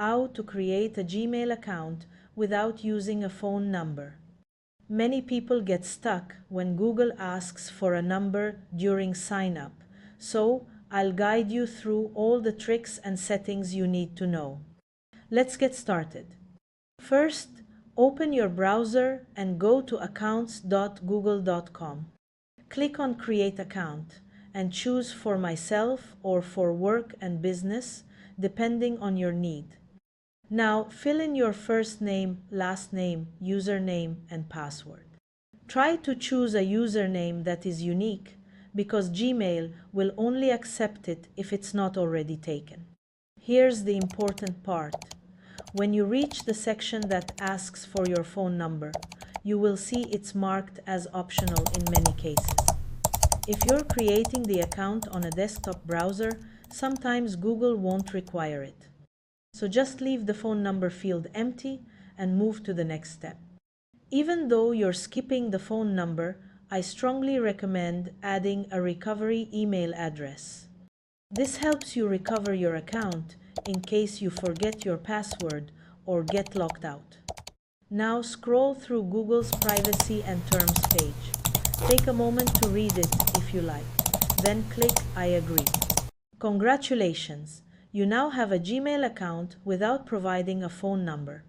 how to create a Gmail account without using a phone number. Many people get stuck when Google asks for a number during sign up, so I'll guide you through all the tricks and settings you need to know. Let's get started. First, open your browser and go to accounts.google.com. Click on Create Account and choose for myself or for work and business, depending on your need. Now, fill in your first name, last name, username, and password. Try to choose a username that is unique because Gmail will only accept it if it's not already taken. Here's the important part. When you reach the section that asks for your phone number, you will see it's marked as optional in many cases. If you're creating the account on a desktop browser, sometimes Google won't require it. So just leave the phone number field empty and move to the next step. Even though you're skipping the phone number, I strongly recommend adding a recovery email address. This helps you recover your account in case you forget your password or get locked out. Now scroll through Google's privacy and terms page. Take a moment to read it if you like. Then click I agree. Congratulations! You now have a Gmail account without providing a phone number.